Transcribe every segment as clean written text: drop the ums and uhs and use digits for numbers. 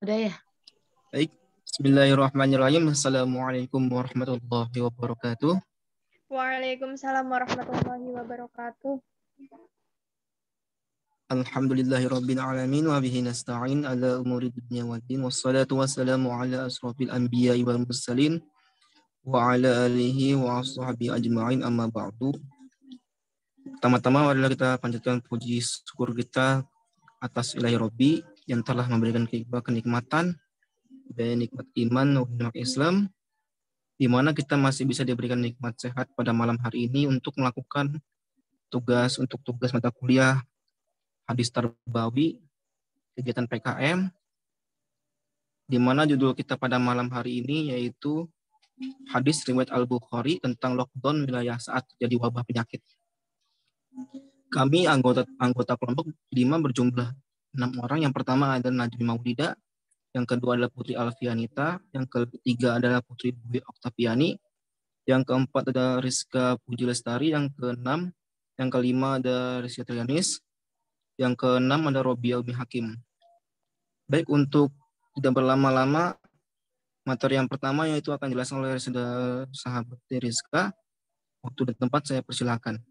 Udah ya? Baik, Bismillahirrahmanirrahim. Assalamualaikum warahmatullahi wabarakatuh. Waalaikumsalam warahmatullahi wabarakatuh. Alhamdulillahirabbil alamin wa bihi nasta'in ala umuri dunya waddin wassalatu wassalamu ala asrofil anbiya'i wal mursalin wa ala alihi wa ashabihi ajma'in amma ba'du. Pertama-tama adalah kita panjatkan puji syukur kita atas ilahi Rabbi yang telah memberikan kita kenikmatan dan nikmat iman dan nikmat Islam, di mana kita masih bisa diberikan nikmat sehat pada malam hari ini untuk melakukan tugas mata kuliah hadis tarbawi, kegiatan PKM, di mana judul kita pada malam hari ini yaitu hadis riwayat Al-Bukhari tentang lockdown wilayah saat terjadi wabah penyakit. Kami anggota kelompok 5 berjumlah 6 orang. Yang pertama adalah Najmi Maulida, yang kedua adalah Putri Alfianita, yang ketiga adalah Putri Dwi Oktaviani, yang keempat ada Rizka Puji Lestari, yang keenam, yang kelima ada Rizky Trianis, yang keenam ada Robiah Umi Hakim. Baik, untuk tidak berlama-lama, materi yang pertama yaitu akan dijelaskan oleh sahabat Rizka. Waktu dan tempat saya persilakan.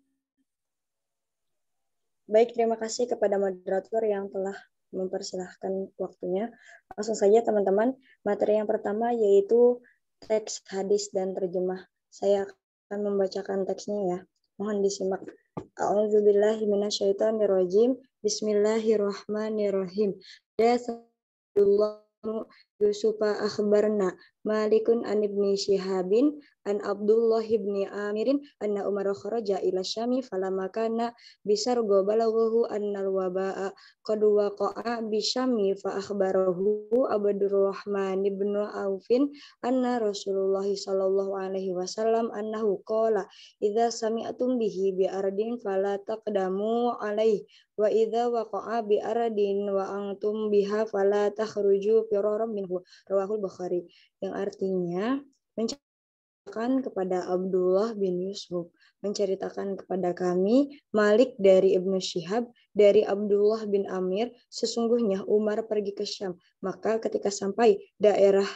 Baik, terima kasih kepada moderator yang telah mempersilahkan waktunya. Langsung saja teman-teman, materi yang pertama yaitu teks hadis dan terjemah. Saya akan membacakan teksnya ya. Mohon disimak. A'udzubillahi minasyaitonirrajim. Bismillahirrahmanirrahim. Dasallallahu Yusufa akhbarna Malikun an ibni Shihabin an Abdullah ibni Amirin anna Umar kharaja ila Syami falamma kana bisargo balaghahu annal waba'a qad waqa'a bi Syami fa akhbarahu Abdurrahman ibn Aufin anna Rasulullah sallallahu alaihi wasallam annahu qala idza sami'tum bihi bi ardin fala taqdamu alaihi wa idza waqa'a bi ardin wa antum biha fala takhruju firaran minhu. Rawahul Bukhari, yang artinya menceritakan kepada Abdullah bin Yusuf, menceritakan kepada kami Malik dari Ibnu Syihab dari Abdullah bin Amir, sesungguhnya Umar pergi ke Syam, maka ketika sampai daerah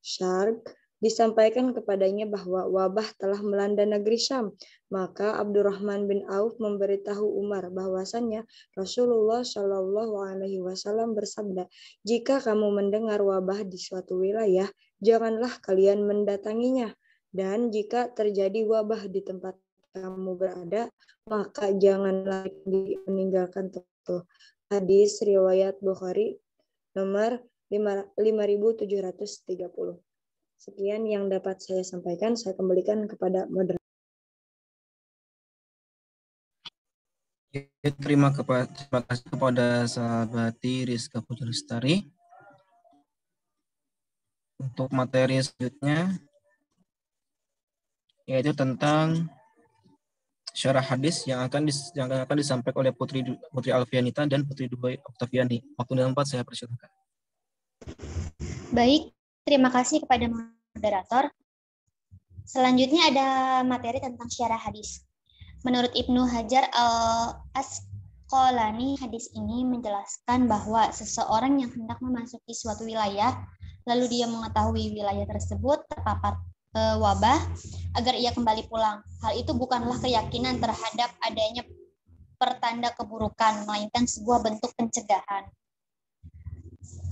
Syarq disampaikan kepadanya bahwa wabah telah melanda negeri Syam. Maka Abdurrahman bin Auf memberitahu Umar bahwasannya Rasulullah Shallallahu Alaihi Wasallam bersabda, jika kamu mendengar wabah di suatu wilayah, janganlah kalian mendatanginya. Dan jika terjadi wabah di tempat kamu berada, maka janganlah meninggalkan tempat. Hadis riwayat Bukhari nomor 5730. Sekian yang dapat saya sampaikan. Saya kembalikan kepada moderator. Terima kasih kepada sahabat Rizka Puji Lestari. Untuk materi selanjutnya yaitu tentang syarah hadis yang akan disampaikan oleh Putri Alfianita dan Putri Dwi Oktaviani. Waktu dan tempat saya persilakan. Baik, terima kasih kepada moderator. Selanjutnya ada materi tentang syarah hadis. Menurut Ibnu Hajar al-Asqalani, hadis ini menjelaskan bahwa seseorang yang hendak memasuki suatu wilayah, lalu dia mengetahui wilayah tersebut terpapar wabah, agar ia kembali pulang. Hal itu bukanlah keyakinan terhadap adanya pertanda keburukan, melainkan sebuah bentuk pencegahan.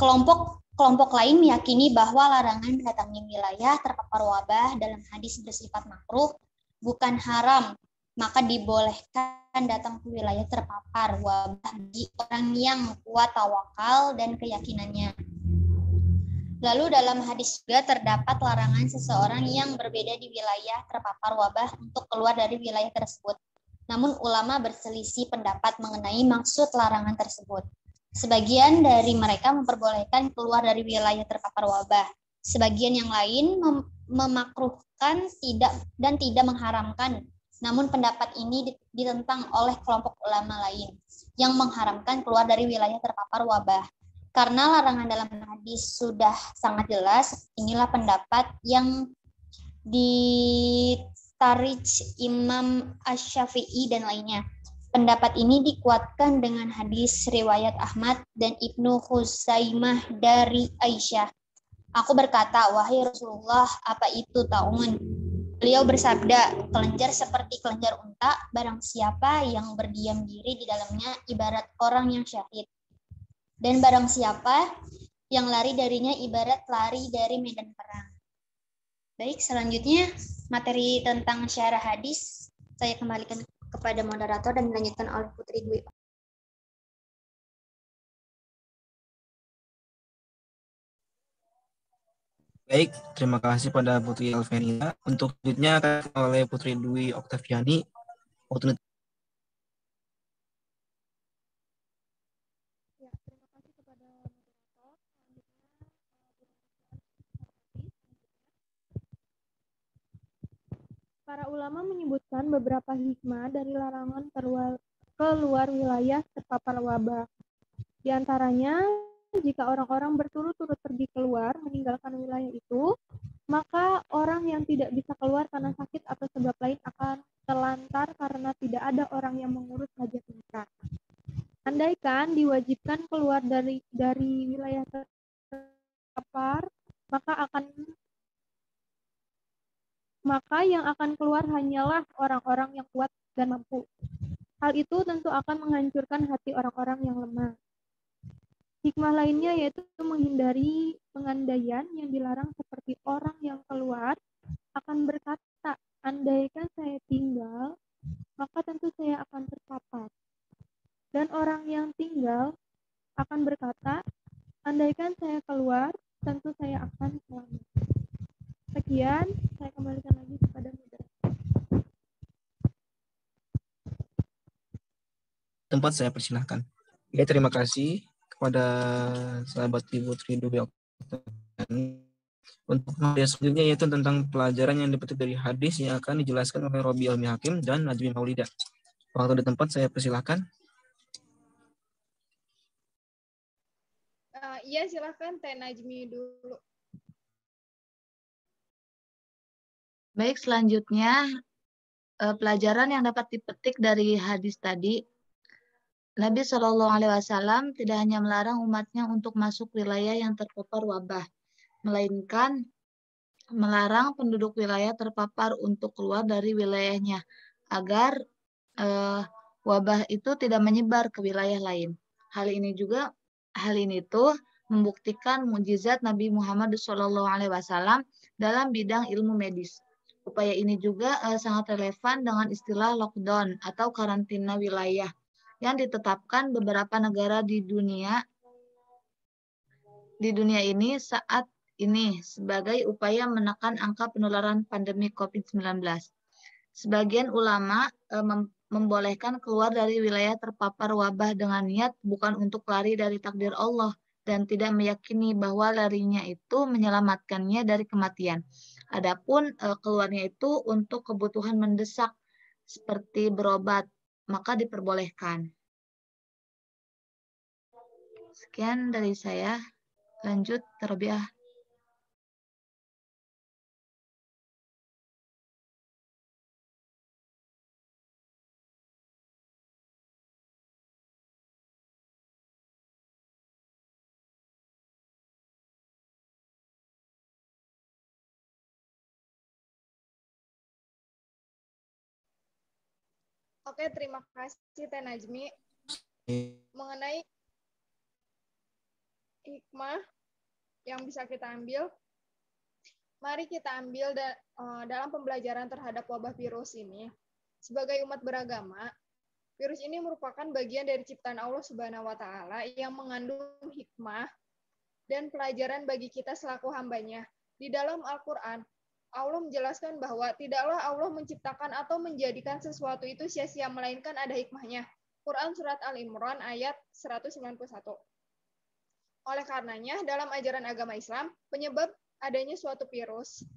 Kelompok lain meyakini bahwa larangan mendatangi wilayah terpapar wabah dalam hadis bersifat makruh, bukan haram, maka dibolehkan datang ke wilayah terpapar wabah bagi orang yang kuat tawakal dan keyakinannya. Lalu dalam hadis juga terdapat larangan seseorang yang berbeda di wilayah terpapar wabah untuk keluar dari wilayah tersebut. Namun ulama berselisih pendapat mengenai maksud larangan tersebut. Sebagian dari mereka memperbolehkan keluar dari wilayah terpapar wabah. Sebagian yang lain memakruhkan tidak mengharamkan. Namun pendapat ini ditentang oleh kelompok ulama lain yang mengharamkan keluar dari wilayah terpapar wabah. Karena larangan dalam hadis sudah sangat jelas, inilah pendapat yang ditarik Imam Asy-Syafi'i dan lainnya. Pendapat ini dikuatkan dengan hadis riwayat Ahmad dan Ibnu Khuzaimah dari Aisyah. Aku berkata, wahai Rasulullah, apa itu ta'un? Beliau bersabda, kelenjar seperti kelenjar unta, barang siapa yang berdiam diri di dalamnya ibarat orang yang syahid. Dan barang siapa yang lari darinya ibarat lari dari medan perang. Baik, selanjutnya materi tentang syarah hadis saya kembalikan kepada moderator dan dilanjutkan oleh Putri Dwi. Baik, terima kasih pada Putri Alvenia. Untuk selanjutnya akan oleh Putri Dwi Oktaviani. Waktu Ya, terima kasih kepada moderator. Para ulama menyebutkan beberapa hikmah dari larangan keluar wilayah terpapar wabah. Di antaranya, jika orang-orang berturut-turut pergi keluar meninggalkan wilayah itu, maka orang yang tidak bisa keluar karena sakit atau sebab lain akan terlantar karena tidak ada orang yang mengurus hajat mereka. Andaikan diwajibkan keluar dari wilayah terpapar, maka yang akan keluar hanyalah orang-orang yang kuat dan mampu. Hal itu tentu akan menghancurkan hati orang-orang yang lemah. Hikmah lainnya yaitu menghindari pengandaian yang dilarang, seperti orang yang keluar akan berkata, andaikan saya tinggal, maka tentu saya akan terpapar. Dan orang yang tinggal akan berkata, andaikan saya keluar, tentu saya akan selamat. Sekian, saya kembalikan lagi kepada moderator. tempat saya persilahkan. Ya, terima kasih kepada sahabat Ibu Putri Dwi Oktaviani. Untuk materi selanjutnya yaitu tentang pelajaran yang dipetik dari hadis yang akan dijelaskan oleh Robi Almi Hakim dan Najmi Maulida. Waktu dan tempat saya persilahkan. Iya, silakan Teh Najmi dulu. Baik, selanjutnya pelajaran yang dapat dipetik dari hadis tadi. Nabi Shallallahu Alaihi Wasallam tidak hanya melarang umatnya untuk masuk wilayah yang terpapar wabah, melainkan melarang penduduk wilayah terpapar untuk keluar dari wilayahnya agar wabah itu tidak menyebar ke wilayah lain. Hal ini tuh membuktikan mukjizat Nabi Muhammad SAW dalam bidang ilmu medis. Upaya ini juga sangat relevan dengan istilah lockdown atau karantina wilayah yang ditetapkan beberapa negara di dunia ini saat ini sebagai upaya menekan angka penularan pandemi COVID-19. Sebagian ulama membolehkan keluar dari wilayah terpapar wabah dengan niat bukan untuk lari dari takdir Allah dan tidak meyakini bahwa larinya itu menyelamatkannya dari kematian. Adapun keluarnya itu untuk kebutuhan mendesak seperti berobat, maka diperbolehkan. Sekian dari saya. Lanjut, Terbiah. Oke, terima kasih Teh Najmi. Mengenai hikmah yang bisa kita ambil, mari kita ambil dalam pembelajaran terhadap wabah virus ini. Sebagai umat beragama, virus ini merupakan bagian dari ciptaan Allah Subhanahu wa Ta'ala yang mengandung hikmah dan pelajaran bagi kita selaku hambanya. Di dalam Al-Quran, Allah menjelaskan bahwa tidaklah Allah menciptakan atau menjadikan sesuatu itu sia-sia, melainkan ada hikmahnya. Quran Surat Al-Imran ayat 191. Oleh karenanya, dalam ajaran agama Islam, penyebab adanya suatu virus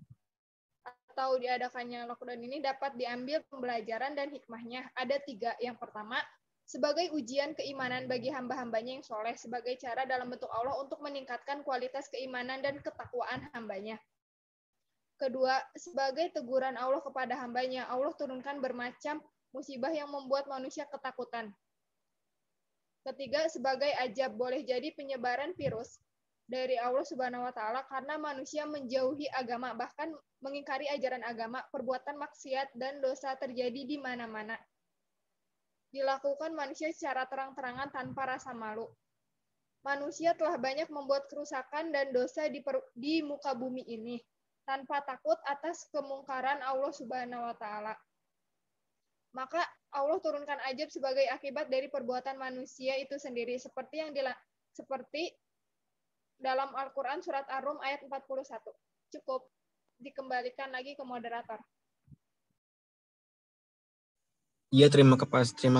atau diadakannya lockdown ini dapat diambil pembelajaran dan hikmahnya. Ada 3. Yang pertama, sebagai ujian keimanan bagi hamba-hambanya yang soleh, sebagai cara dalam bentuk Allah untuk meningkatkan kualitas keimanan dan ketakwaan hambanya. Kedua, sebagai teguran Allah kepada hambanya, Allah turunkan bermacam musibah yang membuat manusia ketakutan. Ketiga, sebagai ajab, boleh jadi penyebaran virus dari Allah Subhanahu wa taala karena manusia menjauhi agama, bahkan mengingkari ajaran agama, perbuatan maksiat dan dosa terjadi di mana-mana. Dilakukan manusia secara terang-terangan tanpa rasa malu. Manusia telah banyak membuat kerusakan dan dosa di muka bumi ini tanpa takut atas kemungkaran Allah Subhanahu wa taala. Maka Allah turunkan ajab sebagai akibat dari perbuatan manusia itu sendiri seperti dalam Al-Qur'an surat Ar-Rum ayat 41. Cukup, dikembalikan lagi ke moderator. Iya, terima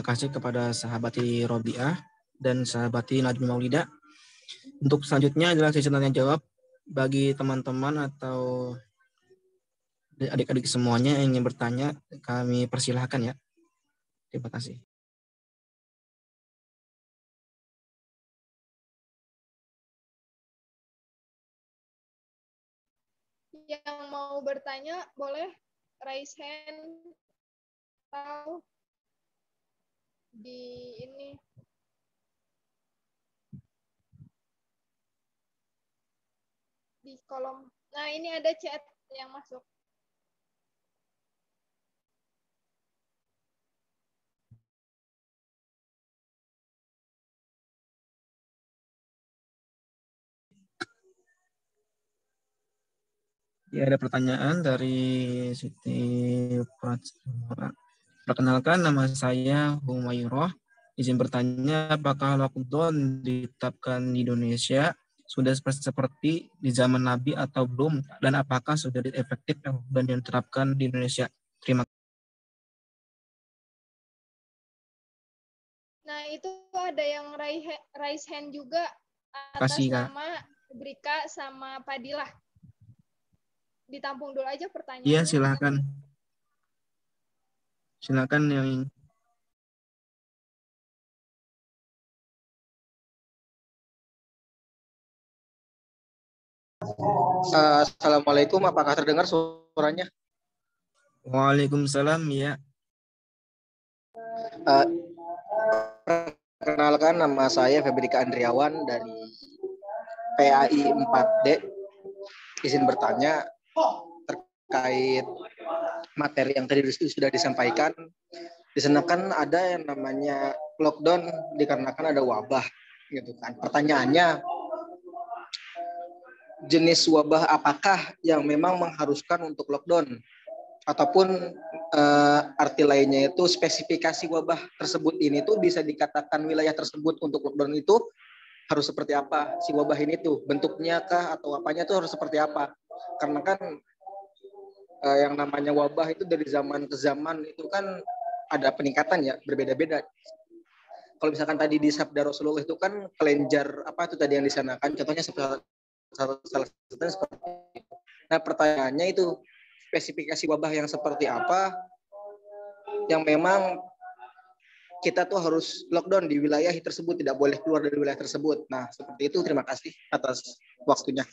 kasih kepada sahabati Robiah dan sahabati Najmi Maulida. Untuk selanjutnya adalah sesi tanya jawab bagi teman-teman atau adik-adik semuanya yang ingin bertanya, kami persilahkan ya. Terima kasih. Yang mau bertanya boleh raise hand atau di ini di kolom. Nah, ini ada chat yang masuk. Ya, ada pertanyaan dari Siti Pratama. Perkenalkan, nama saya Humayroh. Izin bertanya, apakah lockdown ditetapkan di Indonesia sudah seperti di zaman Nabi atau belum? Dan apakah sudah efektif dan diterapkan di Indonesia? Terima kasih. Nah, itu ada yang raise hand juga atas Kasih, Kak. nama Brika sama Padilah. Ditampung dulu aja pertanyaannya. Iya, silakan. Silakan yang Assalamualaikum, apakah terdengar suaranya? Waalaikumsalam, ya. Perkenalkan, nama saya Febrika Andriawan dari PAI 4D. Izin bertanya terkait materi yang tadi sudah disampaikan. Di sana kan ada yang namanya lockdown dikarenakan ada wabah, gitu kan. Pertanyaannya, jenis wabah apakah yang memang mengharuskan untuk lockdown? Ataupun arti lainnya itu spesifikasi wabah tersebut ini tuh bisa dikatakan wilayah tersebut untuk lockdown itu harus seperti apa si wabah ini tuh, bentuknya kah atau apanya tuh harus seperti apa? Karena kan yang namanya wabah itu dari zaman ke zaman itu kan ada peningkatan ya, berbeda-beda. Kalau misalkan tadi di sabda Rasulullah itu kan kelenjar apa itu tadi yang di sana kan, contohnya salah satunya seperti itu. Nah, pertanyaannya itu spesifikasi wabah yang seperti apa yang memang kita tuh harus lockdown di wilayah tersebut, tidak boleh keluar dari wilayah tersebut. Nah, seperti itu. Terima kasih atas waktunya.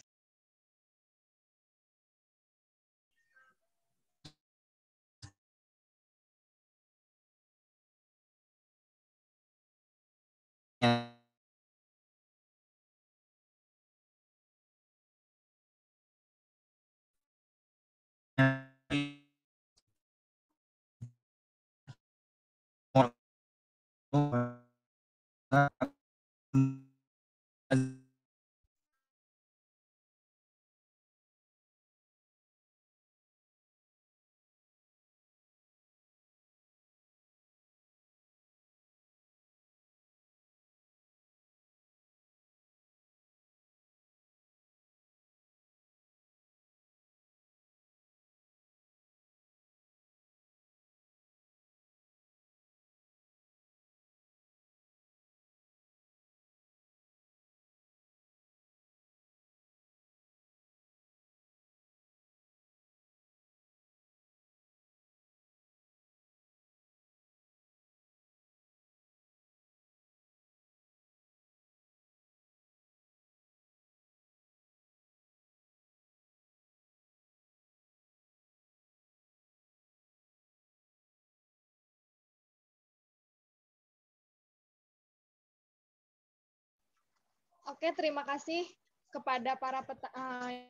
Oke, terima kasih kepada para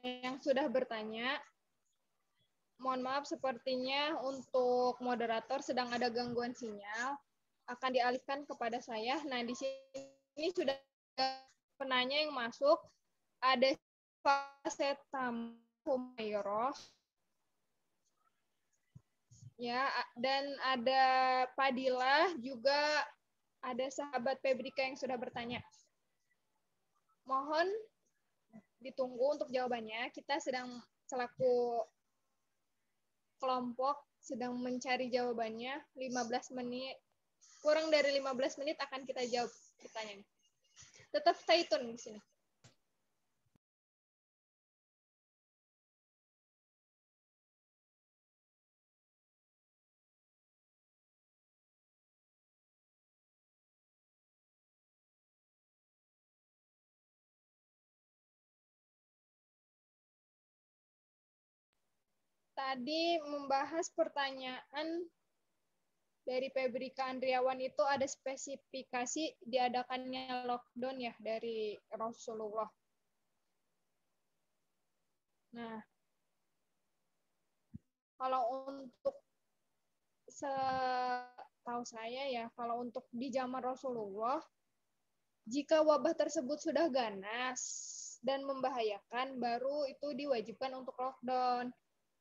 yang sudah bertanya. Mohon maaf, sepertinya untuk moderator sedang ada gangguan sinyal. Akan dialihkan kepada saya. Nah, di sini sudah penanya yang masuk. Ada Fasetam Humayroh. Ya, dan ada Padilla, juga ada sahabat Febrika yang sudah bertanya. Mohon ditunggu untuk jawabannya. Kita sedang selaku kelompok sedang mencari jawabannya. 15 menit, kurang dari 15 menit akan kita jawab pertanyaan. Tetap stay tune di sini. Tadi membahas pertanyaan dari Febrika Andriawan itu ada spesifikasi diadakannya lockdown ya dari Rasulullah. Nah, kalau untuk setahu saya ya, kalau untuk di zaman Rasulullah, jika wabah tersebut sudah ganas dan membahayakan, baru itu diwajibkan untuk lockdown.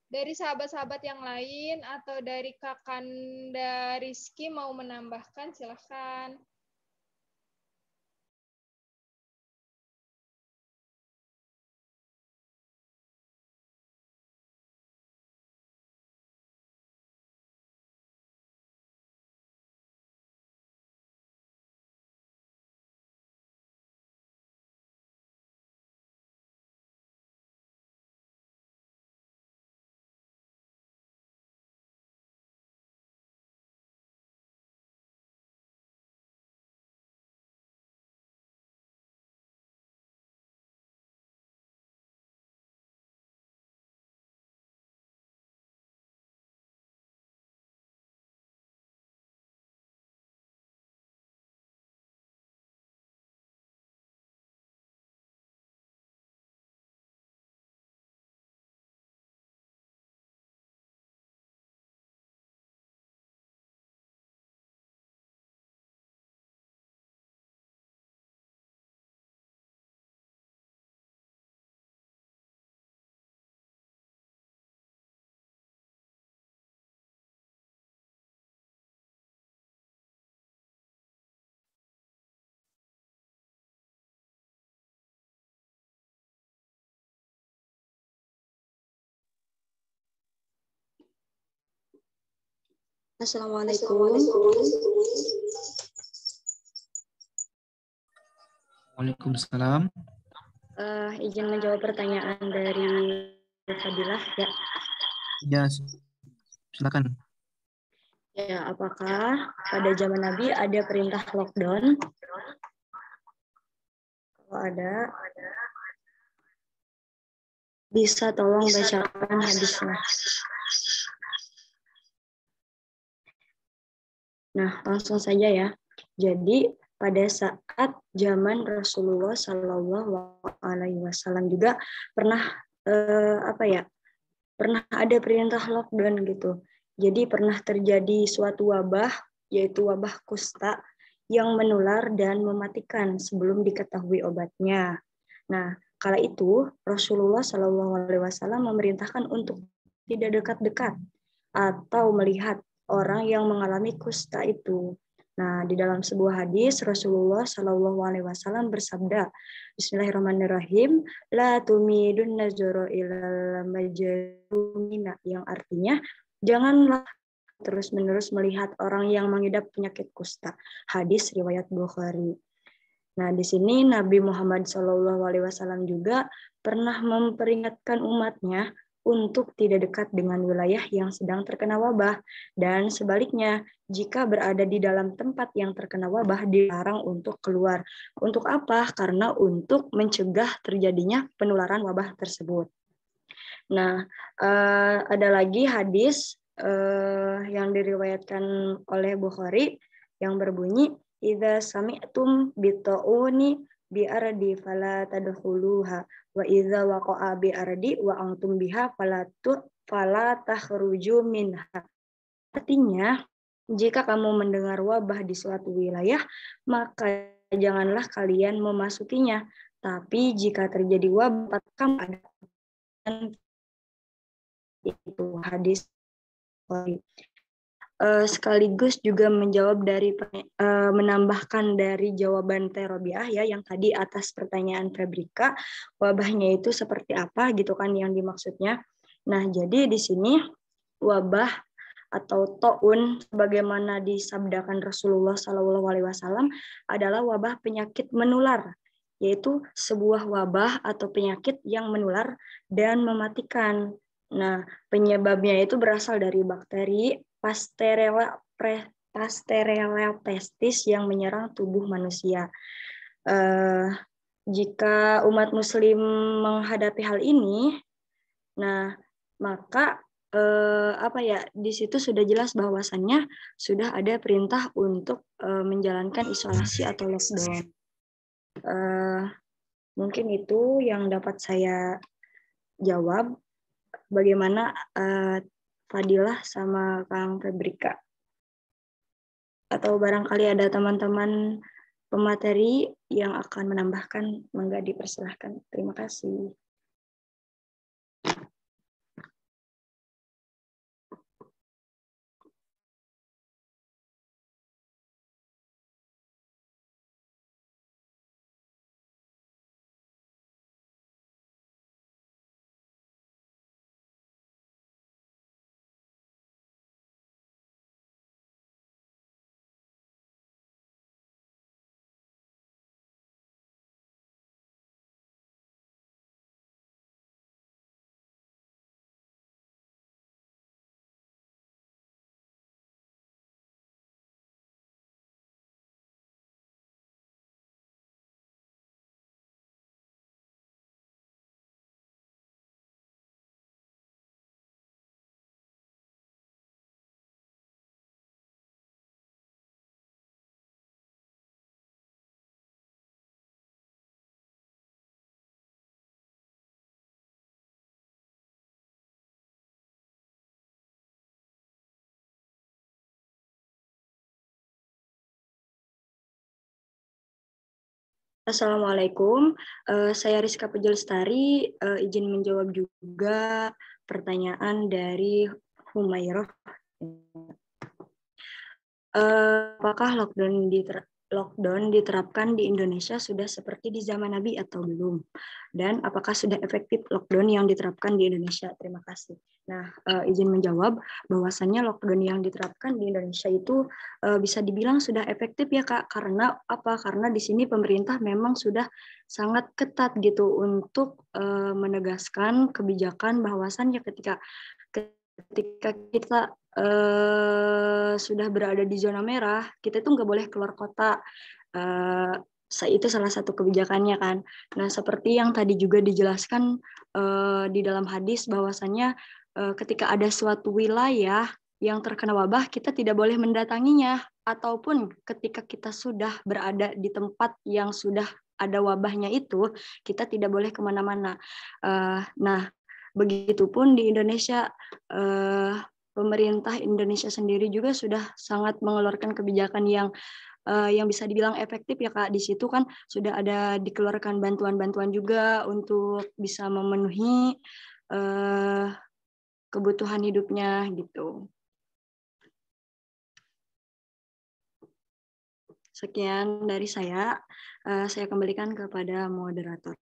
Dari sahabat-sahabat yang lain atau dari Kakanda Rizky mau menambahkan, silahkan. Assalamualaikum. Waalaikumsalam. Izin menjawab pertanyaan dari Fadilah ya. Ya, silakan. Ya, apakah pada zaman Nabi ada perintah lockdown? Kalau ada, bisa tolong bacakan hadisnya. Nah, langsung saja ya. Jadi pada saat zaman Rasulullah Shallallahu Alaihi Wasallam juga pernah pernah ada perintah lockdown gitu. Jadi pernah terjadi suatu wabah, yaitu wabah kusta yang menular dan mematikan sebelum diketahui obatnya. Nah, kala itu Rasulullah Shallallahu Alaihi Wasallam memerintahkan untuk tidak dekat-dekat atau melihat orang yang mengalami kusta itu. Nah, di dalam sebuah hadis Rasulullah Shallallahu Alaihi Wasallam bersabda, Bismillahirrahmanirrahim, la tumidun nazara ilal majnuna, yang artinya janganlah terus-menerus melihat orang yang mengidap penyakit kusta. Hadis riwayat Bukhari. Nah, di sini Nabi Muhammad SAW juga pernah memperingatkan umatnya untuk tidak dekat dengan wilayah yang sedang terkena wabah. Dan sebaliknya, jika berada di dalam tempat yang terkena wabah, dilarang untuk keluar. Untuk apa? Karena untuk mencegah terjadinya penularan wabah tersebut. Nah, ada lagi hadis yang diriwayatkan oleh Bukhari yang berbunyi, idza sami'tum bita'uni bi ardi fala tadkhuluha wa idza waqa'a bi ardi wa antum biha fala takhruju minha. Artinya, jika kamu mendengar wabah di suatu wilayah, maka janganlah kalian memasukinya. Tapi jika terjadi wabah, kamu ada itu hadis. Sekaligus juga menjawab dari menambahkan dari jawaban Teh Robiah ya yang tadi atas pertanyaan Febrika, wabahnya itu seperti apa gitu kan yang dimaksudnya. Nah, jadi di sini wabah atau taun sebagaimana disabdakan Rasulullah SAW adalah wabah penyakit menular, yaitu sebuah wabah atau penyakit yang menular dan mematikan. Nah, penyebabnya itu berasal dari bakteri Pasteurella pestis yang menyerang tubuh manusia. Jika umat Muslim menghadapi hal ini, nah maka di situ sudah jelas bahwasannya sudah ada perintah untuk menjalankan isolasi atau lockdown. Mungkin itu yang dapat saya jawab. Bagaimana Fadilah sama Kang Febrika? Atau barangkali ada teman-teman pemateri yang akan menambahkan, mangga dipersilahkan. Terima kasih. Assalamualaikum, saya Rizka Pujalestari, izin menjawab juga pertanyaan dari Humairah. Apakah lockdown diterapkan di Indonesia sudah seperti di zaman Nabi atau belum? Dan apakah sudah efektif lockdown yang diterapkan di Indonesia? Terima kasih. Nah, izin menjawab bahwasannya lockdown yang diterapkan di Indonesia itu bisa dibilang sudah efektif ya Kak. Karena apa? Karena di sini pemerintah memang sudah sangat ketat gitu untuk menegaskan kebijakan bahwasannya ketika kita sudah berada di zona merah, kita itu nggak boleh keluar kota. Itu salah satu kebijakannya kan. Nah, seperti yang tadi juga dijelaskan di dalam hadis bahwasannya ketika ada suatu wilayah yang terkena wabah, kita tidak boleh mendatanginya. Ataupun ketika kita sudah berada di tempat yang sudah ada wabahnya itu, kita tidak boleh kemana-mana. Nah, begitupun di Indonesia, pemerintah Indonesia sendiri juga sudah sangat mengeluarkan kebijakan yang bisa dibilang efektif ya Kak. Di situ kan sudah ada dikeluarkan bantuan-bantuan juga untuk bisa memenuhi kebutuhan hidupnya gitu. Sekian dari saya kembalikan kepada moderator.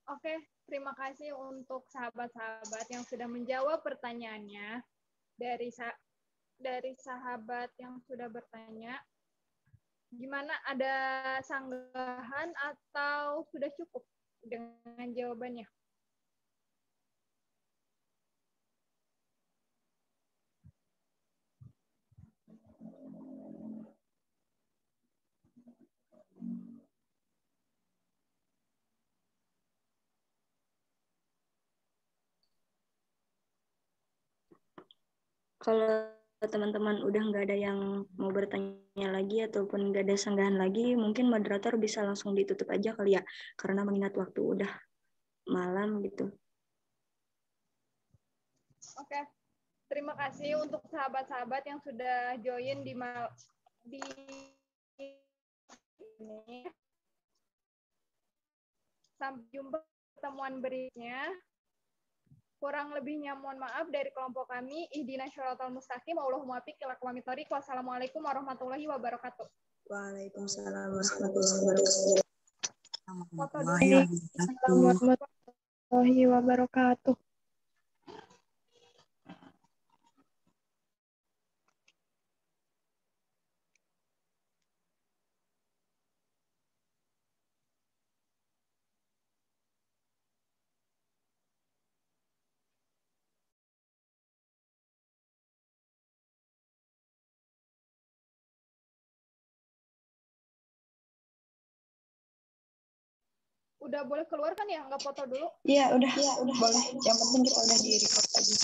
Oke, terima kasih untuk sahabat-sahabat yang sudah menjawab pertanyaannya. Dari sahabat yang sudah bertanya, gimana, ada sanggahan atau sudah cukup dengan jawabannya? Kalau teman-teman udah nggak ada yang mau bertanya lagi ataupun nggak ada sanggahan lagi, mungkin moderator bisa langsung ditutup aja kali ya, karena mengingat waktu udah malam gitu. Oke. Terima kasih untuk sahabat-sahabat yang sudah join di ini. Sampai jumpa pertemuan berikutnya. Kurang lebihnya mohon maaf dari kelompok kami. Ihdinas syiratal mustaqim. Allahumma muwaffiq ila aqwamit thoriq. Wassalamualaikum warahmatullahi wabarakatuh. Waalaikumsalam warahmatullahi wabarakatuh. Assalamualaikum warahmatullahi wabarakatuh. Udah boleh keluar kan ya? Nggak foto dulu? Iya, udah boleh. Yang penting kita udah di record aja.